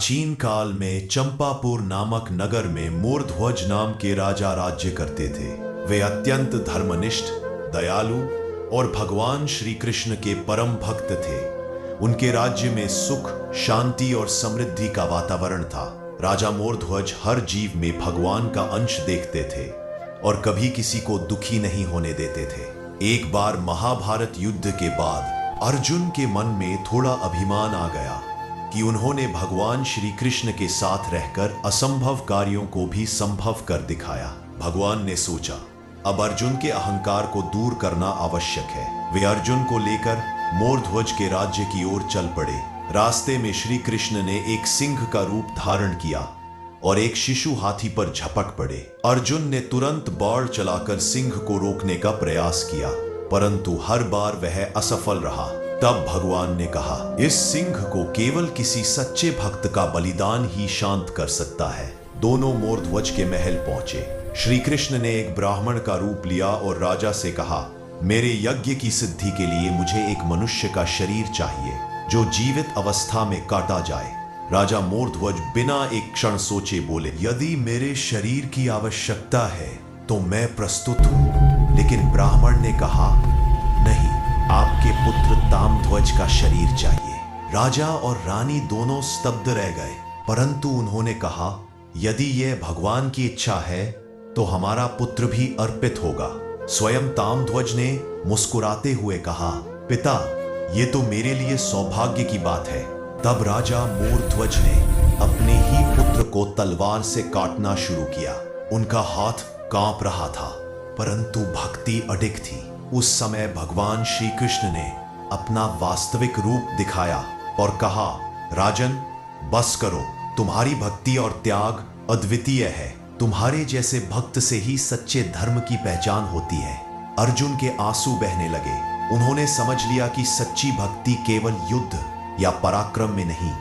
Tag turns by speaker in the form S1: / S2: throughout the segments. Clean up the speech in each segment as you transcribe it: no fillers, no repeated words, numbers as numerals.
S1: प्राचीन काल में चंपापुर नामक नगर में मोरध्वज नाम के राजा राज्य करते थे। वे अत्यंत धर्मनिष्ठ, दयालु और भगवान श्री कृष्ण के परम भक्त थे। उनके राज्य में सुख, शांति और समृद्धि का वातावरण था। राजा मोरध्वज हर जीव में भगवान का अंश देखते थे और कभी किसी को दुखी नहीं होने देते थे। एक बार महाभारत युद्ध के बाद अर्जुन के मन में थोड़ा अभिमान आ गया कि उन्होंने भगवान श्री कृष्ण के साथ रहकर असंभव कार्यों को भी संभव कर दिखाया। भगवान ने सोचा, अब अर्जुन के अहंकार को दूर करना आवश्यक है। वे अर्जुन को लेकर मोरध्वज के राज्य की ओर चल पड़े। रास्ते में श्री कृष्ण ने एक सिंह का रूप धारण किया और एक शिशु हाथी पर झपट पड़े। अर्जुन ने तुरंत बाण चलाकर सिंह को रोकने का प्रयास किया, परंतु हर बार वह असफल रहा। तब भगवान ने कहा, इस सिंह को केवल किसी सच्चे भक्त का बलिदान ही शांत कर सकता है। दोनों मोरध्वज के महल पहुंचे। श्री कृष्ण ने एक ब्राह्मण का रूप लिया और राजा से कहा, मेरे यज्ञ की सिद्धि के लिए मुझे एक मनुष्य का शरीर चाहिए जो जीवित अवस्था में काटा जाए। राजा मोरध्वज बिना एक क्षण सोचे बोले, यदि मेरे शरीर की आवश्यकता है तो मैं प्रस्तुत हूं। लेकिन ब्राह्मण ने कहा, नहीं, आपके पुत्र ताम्रध्वज का शरीर चाहिए। राजा और रानी दोनों स्तब्ध रह गए, परंतु उन्होंने कहा, यदि यह भगवान की इच्छा है तो हमारा पुत्र भी अर्पित होगा। स्वयं ताम्रध्वज ने मुस्कुराते हुए कहा, पिता, ये तो मेरे लिए सौभाग्य की बात है। तब राजा मोरध्वज ने अपने ही पुत्र को तलवार से काटना शुरू किया। उनका हाथ कांप रहा था, परंतु भक्ति अडिग थी। उस समय भगवान श्री कृष्ण ने अपना वास्तविक रूप दिखाया और कहा, राजन, बस करो, तुम्हारी भक्ति और त्याग अद्वितीय है। तुम्हारे जैसे भक्त से ही सच्चे धर्म की पहचान होती है। अर्जुन के आंसू बहने लगे। उन्होंने समझ लिया कि सच्ची भक्ति केवल युद्ध या पराक्रम में नहीं,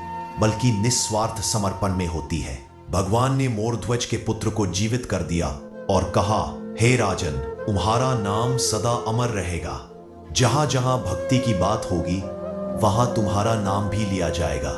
S1: बल्कि निस्वार्थ समर्पण में होती है। भगवान ने मोरध्वज के पुत्र को जीवित कर दिया और कहा, हे राजन, तुम्हारा नाम सदा अमर रहेगा। जहां जहां भक्ति की बात होगी, वहां तुम्हारा नाम भी लिया जाएगा।